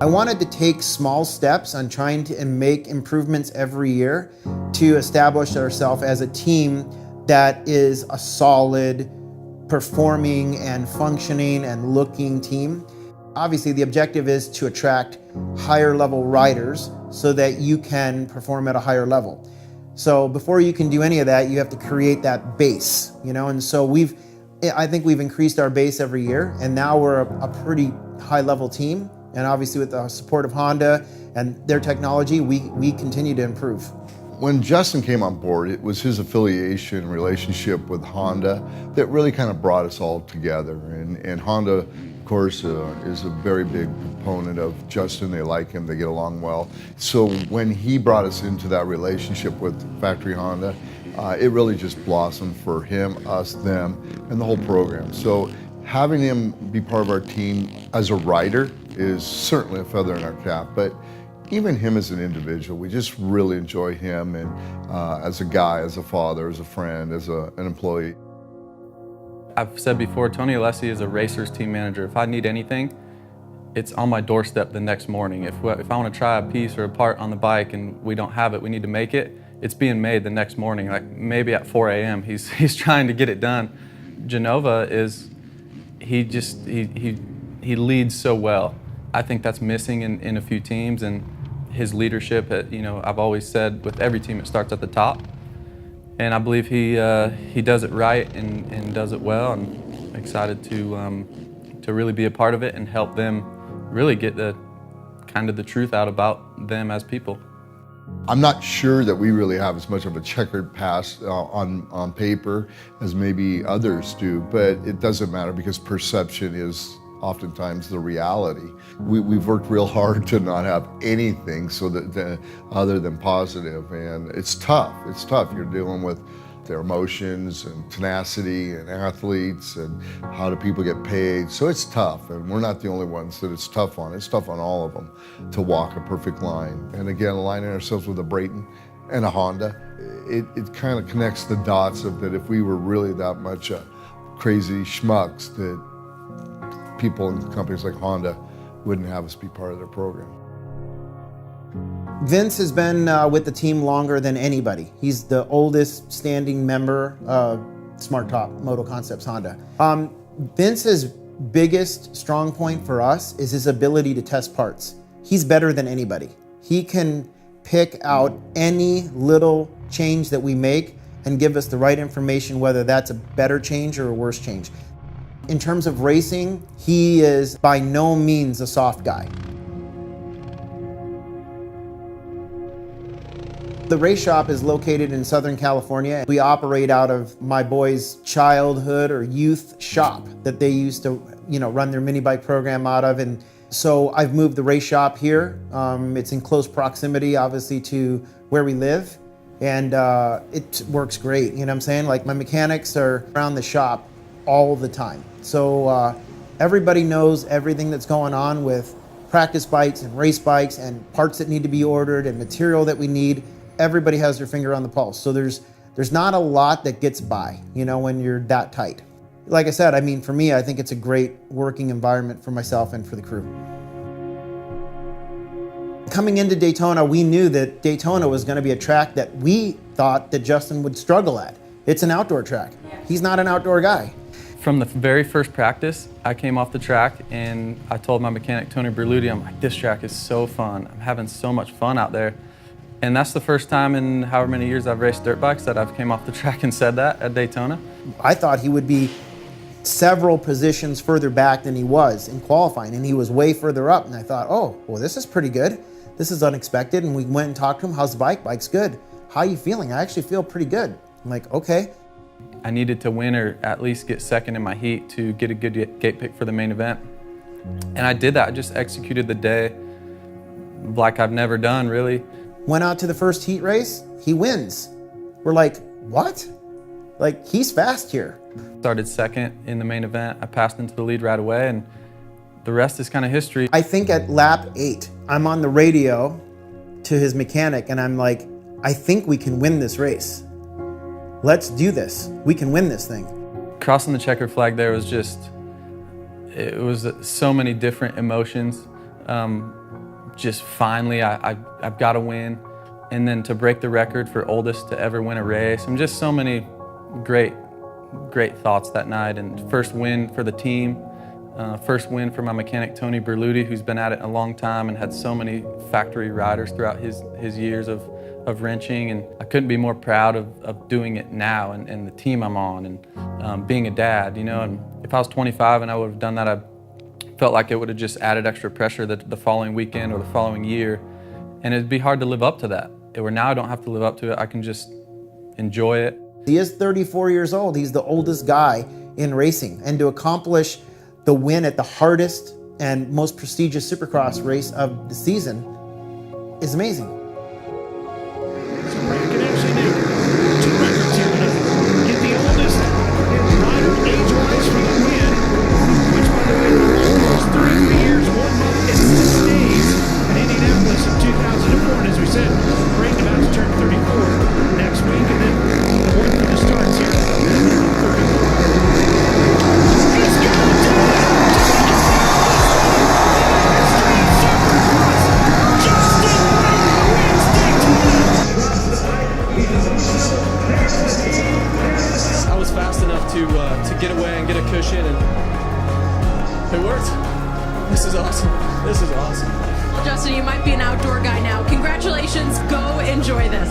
I wanted to take small steps on trying to make improvements every year to establish ourselves as a team that is a solid, performing and functioning and looking team. Obviously, the objective is to attract higher level riders so that you can perform at a higher level. So before you can do any of that, you have to create that base, and so I think we've increased our base every year, and now we're a pretty high level team. And obviously with the support of Honda and their technology, we continue to improve. When Justin came on board, it was his affiliation relationship with Honda that really kind of brought us all together. And Honda, of course, is a very big proponent of Justin. They like him, they get along well. So when he brought us into that relationship with Factory Honda, it really just blossomed for him, us, them, and the whole program. So having him be part of our team as a rider is certainly a feather in our cap, but even him as an individual, we just really enjoy him, and as a guy, as a father, as a friend, as an employee. I've said before, Tony Alessi is a racer's team manager. If I need anything, it's on my doorstep the next morning. If I want to try a piece or a part on the bike and we don't have it, we need to make it, it's being made the next morning, like maybe at 4 a.m. He's trying to get it done. Genova is, he leads so well. I think that's missing in a few teams, and his leadership, I've always said with every team it starts at the top, and I believe he does it right and does it well, and I'm excited to really be a part of it and help them really get the truth out about them as people. I'm not sure that we really have as much of a checkered past on paper as maybe others do, but it doesn't matter because perception is oftentimes the reality. We've worked real hard to not have anything other than positive, and it's tough. It's tough. You're dealing with their emotions and tenacity and athletes and how do people get paid. So it's tough, and we're not the only ones that it's tough on. It's tough on all of them to walk a perfect line. And again, aligning ourselves with a Brayton and a Honda, it kind of connects the dots of that if we were really that much crazy schmucks, that people in companies like Honda wouldn't have us be part of their program. Vince has been with the team longer than anybody. He's the oldest standing member of Smartop, MotoConcepts Honda. Vince's biggest strong point for us is his ability to test parts. He's better than anybody. He can pick out any little change that we make and give us the right information, whether that's a better change or a worse change. In terms of racing, he is by no means a soft guy. The race shop is located in Southern California. We operate out of my boys' childhood or youth shop that they used to, run their mini bike program out of. And so I've moved the race shop here. It's in close proximity, obviously, to where we live. And it works great, you know what I'm saying? Like, my mechanics are around the shop all the time. So everybody knows everything that's going on with practice bikes and race bikes and parts that need to be ordered and material that we need. Everybody has their finger on the pulse. So there's not a lot that gets by, when you're that tight. Like I said, for me, I think it's a great working environment for myself and for the crew. Coming into Daytona, we knew that Daytona was going to be a track that we thought that Justin would struggle at. It's an outdoor track. He's not an outdoor guy. From the very first practice, I came off the track and I told my mechanic, Tony Berluti, I'm like, this track is so fun. I'm having so much fun out there. And that's the first time in however many years I've raced dirt bikes that I've came off the track and said that at Daytona. I thought he would be several positions further back than he was in qualifying, and he was way further up. And I thought, oh, well, this is pretty good. This is unexpected. And we went and talked to him. How's the bike? Bike's good. How are you feeling? I actually feel pretty good. I'm like, okay. I needed to win or at least get second in my heat to get a good gate pick for the main event. And I did that. I just executed the day like I've never done, really. Went out to the first heat race, he wins. We're like, what? Like, he's fast here. Started second in the main event. I passed into the lead right away, and the rest is kind of history. I think at lap 8, I'm on the radio to his mechanic, and I'm like, I think we can win this race. Let's do this. We can win this thing. Crossing the checker flag there was it was so many different emotions. Just finally, I've got to win. And then to break the record for oldest to ever win a race. And just so many great thoughts that night. And first win for the team. First win for my mechanic, Tony Berluti, who's been at it a long time and had so many factory riders throughout his years of wrenching. And I couldn't be more proud of doing it now and the team I'm on and being a dad, you know. And if I was 25 and I would have done that, I felt like it would have just added extra pressure the following weekend or the following year. And it'd be hard to live up to that. Where now I don't have to live up to it. I can just enjoy it. He is 34 years old. He's the oldest guy in racing. And to accomplish the win at the hardest and most prestigious Supercross race of the season is amazing. So Brad can actually do 2 records here tonight. Get the oldest rider age-wise for the win, which, by the way, was 33 years, 1 month, and 6 days at Indianapolis in 2004. And as we said, Braden about to turn 34 next week, and then the one for the starts here at 34. He's got it done! I was fast enough to get away and get a cushion, and it worked. This is awesome. This is awesome. Well, Justin, you might be an outdoor guy now. Congratulations. Go enjoy this.